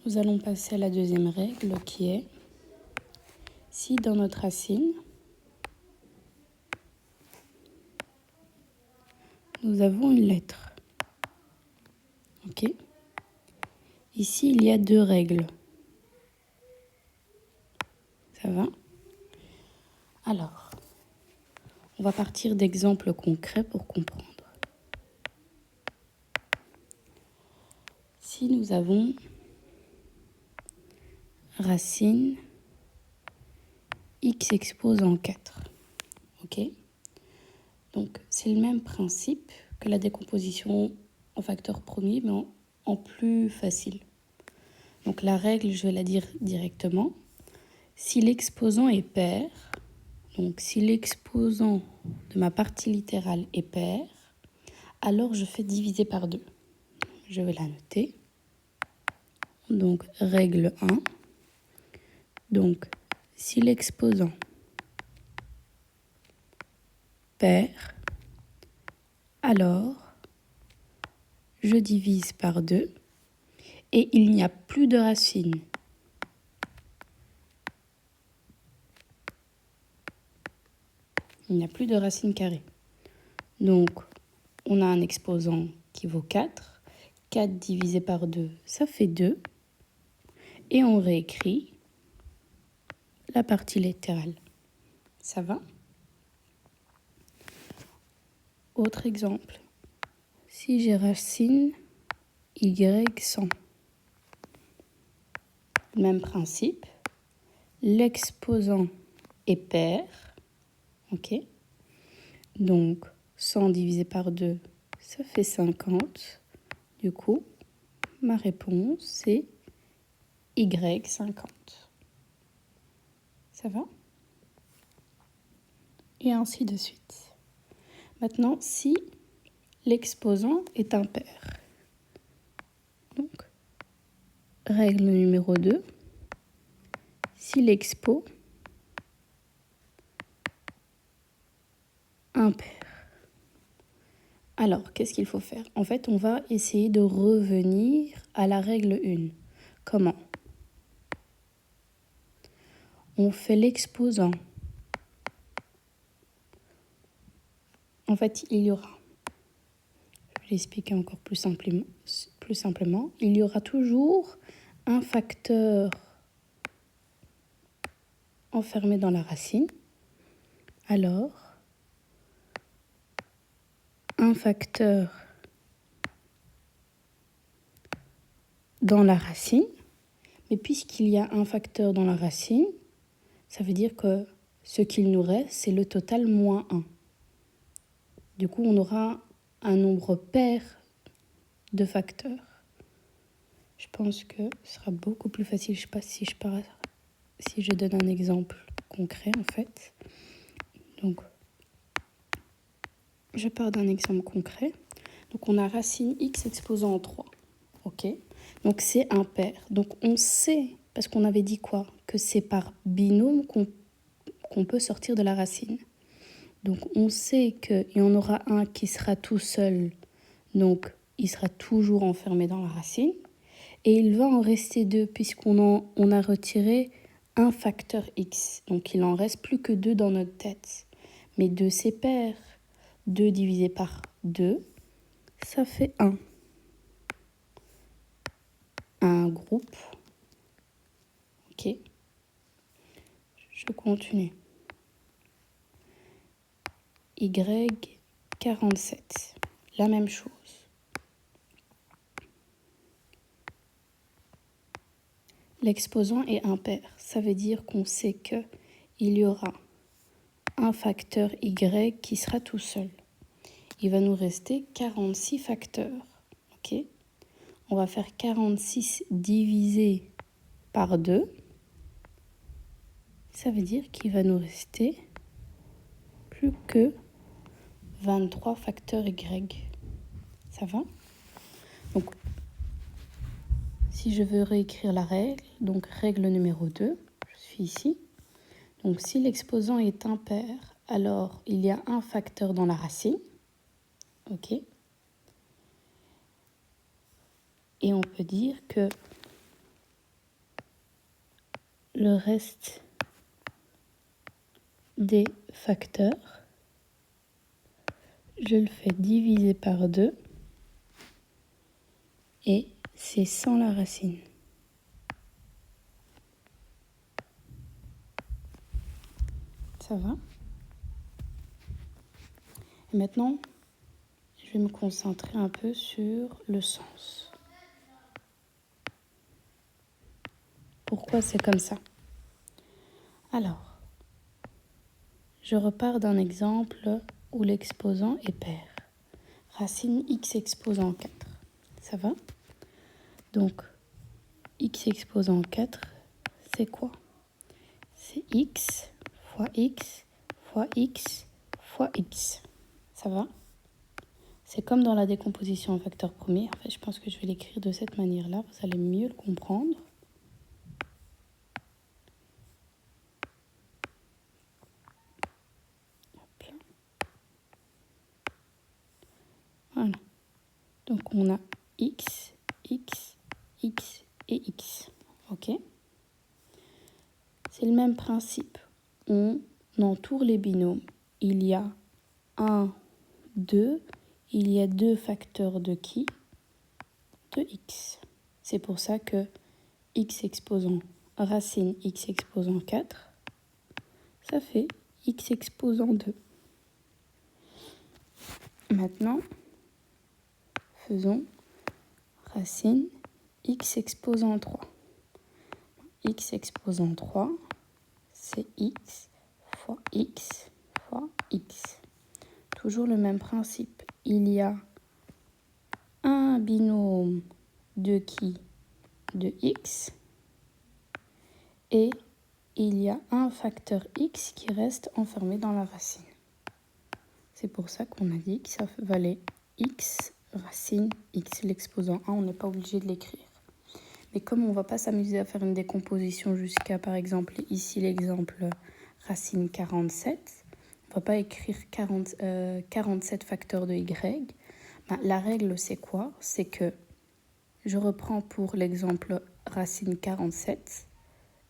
nous allons passer à la deuxième règle qui est si dans notre racine, nous avons une lettre. Ok ? Ici, il y a deux règles. Ça va ? Alors, on va partir d'exemples concrets pour comprendre. Si nous avons racine x exposant 4, ok ? Donc, c'est le même principe que la décomposition en facteur premier, mais en plus facile. Donc, la règle, je vais la dire directement. Si l'exposant est pair, donc si l'exposant de ma partie littérale est pair, alors je fais diviser par 2. Je vais la noter. Donc, règle 1. Donc, si l'exposant pair, alors je divise par 2 et il n'y a plus de racine. Il n'y a plus de racine carrée. Donc, on a un exposant qui vaut 4. 4 divisé par 2, ça fait 2. Et on réécrit la partie littérale. Ça va ? Autre exemple. Si j'ai racine y100. Même principe. L'exposant est pair. Ok ? Donc, 100 divisé par 2, ça fait 50. Du coup, ma réponse, c'est y50. Ça va ? Et ainsi de suite. Maintenant, si l'exposant est impair. Donc, règle numéro 2. Si l'expo impair. Alors, qu'est-ce qu'il faut faire ? En fait, on va essayer de revenir à la règle 1. Comment ? On fait l'exposant. En fait, il y aura, je vais l'expliquer encore plus simplement, il y aura toujours un facteur enfermé dans la racine. Alors, un facteur dans la racine, mais puisqu'il y a un facteur dans la racine, ça veut dire que ce qu'il nous reste, c'est le total moins 1. Du coup, on aura un nombre pair de facteurs. Je pense que ce sera beaucoup plus facile. Je ne sais pas si je donne un exemple concret, en fait. Donc, je pars d'un exemple concret. Donc, on a racine x exposant en 3. Ok ? Donc, c'est impair. Donc, on sait, parce qu'on avait dit quoi ? Que c'est par binôme qu'on peut sortir de la racine. Donc, on sait qu'il y en aura un qui sera tout seul. Donc, il sera toujours enfermé dans la racine. Et il va en rester 2 puisqu'on a retiré un facteur x. Donc, il n'en reste plus que 2 dans notre tête. Mais 2, c'est pair. 2 divisé par 2, ça fait 1. Un groupe. Ok. Je continue. Y47. La même chose. L'exposant est impair. Ça veut dire qu'on sait qu'il y aura un facteur y qui sera tout seul. Il va nous rester 46 facteurs. Ok ? On va faire 46 divisé par 2. Ça veut dire qu'il va nous rester plus que 23 facteurs y. Ça va ? Donc, si je veux réécrire la règle, donc règle numéro 2, je suis ici. Donc, si l'exposant est impair, alors il y a un facteur dans la racine. Ok ? Et on peut dire que le reste des facteurs, je le fais diviser par 2 et c'est sans la racine. Ça va? Et maintenant, je vais me concentrer un peu sur le sens. Pourquoi c'est comme ça? Alors, je repars d'un exemple où l'exposant est pair. Racine x exposant 4. Ça va? Donc, x exposant 4, c'est quoi? C'est x fois x fois x fois x. Ça va? C'est comme dans la décomposition en facteur premier. En fait, je pense que je vais l'écrire de cette manière-là. Vous allez mieux le comprendre. Hop là. Voilà. Donc, on a x, x, x et x. OK? C'est le même principe. On entoure les binômes. Il y a 1, 2. Il y a 2 facteurs de qui? De x. C'est pour ça que x exposant racine x exposant 4, ça fait x exposant 2. Maintenant, faisons racine x exposant 3. X exposant 3, c'est x fois x fois x. Toujours le même principe. Il y a un binôme de qui? De x. Et il y a un facteur x qui reste enfermé dans la racine. C'est pour ça qu'on a dit que ça valait x racine x. L'exposant 1, on n'est pas obligé de l'écrire. Mais comme on ne va pas s'amuser à faire une décomposition jusqu'à, par exemple, ici l'exemple racine 47, on ne va pas écrire 47 facteurs de y. Ben, la règle, c'est quoi? C'est que je reprends pour l'exemple racine 47,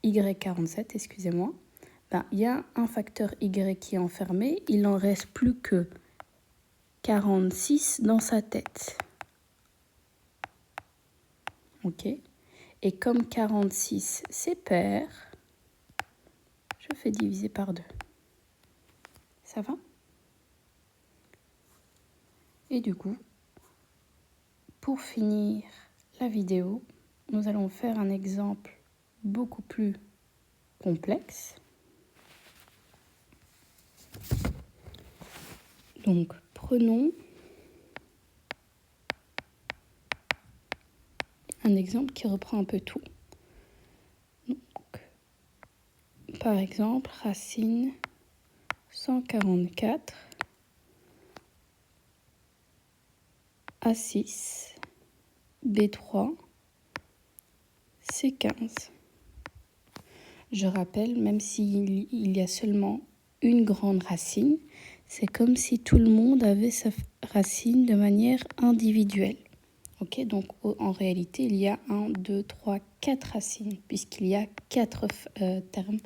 y47, excusez-moi. Ben, y a un facteur y qui est enfermé, il n'en reste plus que 46 dans sa tête. Ok? Et comme 46, c'est pair, je fais diviser par 2. Ça va? Et du coup, pour finir la vidéo, nous allons faire un exemple beaucoup plus complexe. Donc, prenons un exemple qui reprend un peu tout. Donc, par exemple, racine 144 A6 B3 C15. Je rappelle, même s'il y a seulement une grande racine, c'est comme si tout le monde avait sa racine de manière individuelle. Ok, donc en réalité, il y a 1, 2, 3, 4 racines, puisqu'il y a 4 termes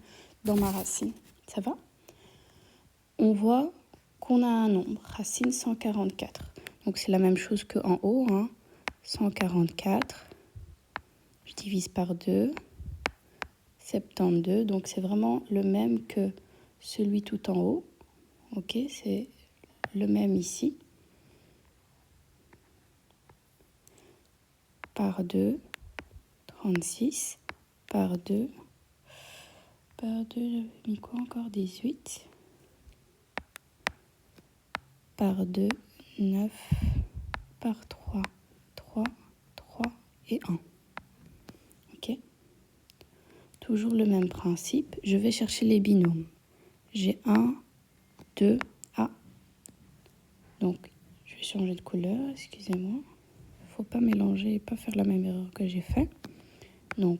dans ma racine. Ça va? On voit qu'on a un nombre, racine 144. Donc c'est la même chose qu'en haut, hein. 144, je divise par 2, 72, donc c'est vraiment le même que celui tout en haut. Ok, c'est le même ici. Par 2, 36, par 2, j'avais mis quoi encore? 18, par 2, 9, par 3, 3, 3 et 1. Ok? Toujours le même principe, je vais chercher les binômes. J'ai 1, 2, A. Donc, je vais changer de couleur, excusez-moi. Il ne faut pas mélanger et pas faire la même erreur que j'ai fait. Donc,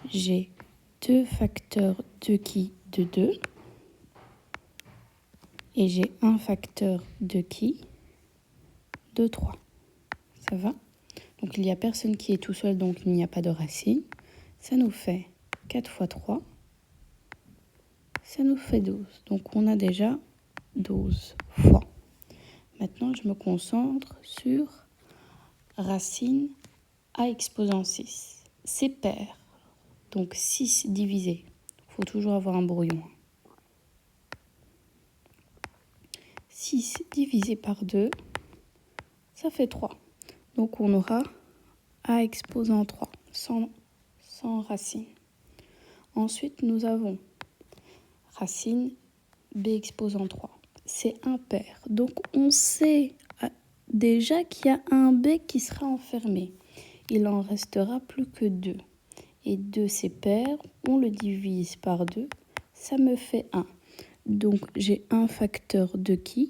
j'ai 2 facteurs de qui? De 2. Et j'ai un facteur de qui? De 3. Ça va? Donc il n'y a personne qui est tout seul, donc il n'y a pas de racine. Ça nous fait 4 fois 3. Ça nous fait 12. Donc on a déjà 12 fois. Maintenant, je me concentre sur racine a exposant 6. C'est pair. Donc 6 divisé. Il faut toujours avoir un brouillon. 6 divisé par 2, ça fait 3. Donc on aura a exposant 3, sans racine. Ensuite, nous avons racine b exposant 3. C'est impair. Donc on sait déjà qu'il y a un b qui sera enfermé. Il en restera plus que 2. Et 2 c'est pair, on le divise par 2, ça me fait 1. Donc j'ai un facteur de qui?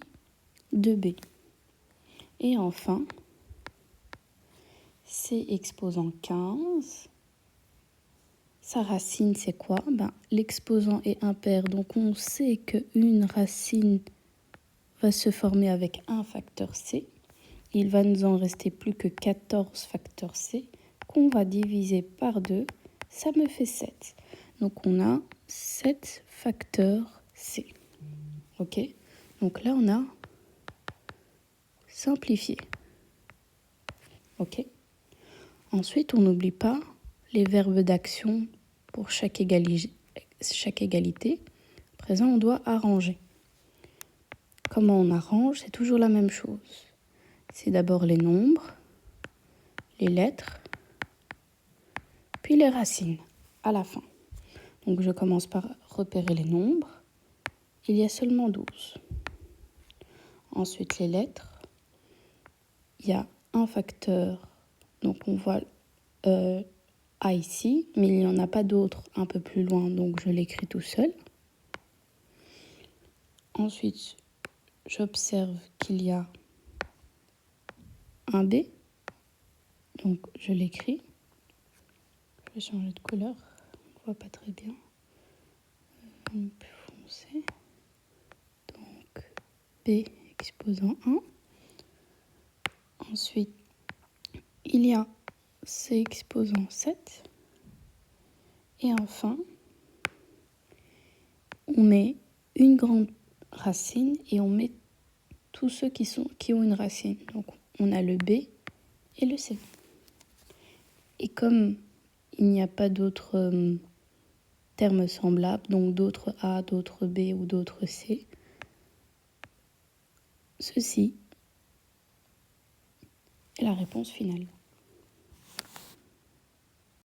De b. Et enfin, c exposant 15. Sa racine, c'est quoi? L'exposant est impair, donc on sait qu'une racine va se former avec un facteur c. Il va nous en rester plus que 14 facteurs c qu'on va diviser par 2. Ça me fait 7. Donc on a 7 facteurs c. Ok? Donc là, on a simplifié. Ok? Ensuite, on n'oublie pas les verbes d'action pour chaque égalité. À présent, on doit arranger. Comment on arrange? C'est toujours la même chose. C'est d'abord les nombres, les lettres, puis les racines à la fin. Donc je commence par repérer les nombres. Il y a seulement 12. Ensuite les lettres. Il y a un facteur, donc on voit A ici, mais il n'y en a pas d'autres un peu plus loin, donc je l'écris tout seul. Ensuite, j'observe qu'il y a un B, donc je l'écris. Je vais changer de couleur, on ne voit pas très bien. Un peu foncé. Donc B exposant 1. Ensuite, il y a C exposant 7. Et enfin, on met une grande racine et on met tous ceux qui ont une racine. Donc on a le B et le C. Et comme il n'y a pas d'autres termes semblables, donc d'autres A, d'autres B ou d'autres C, ceci est la réponse finale.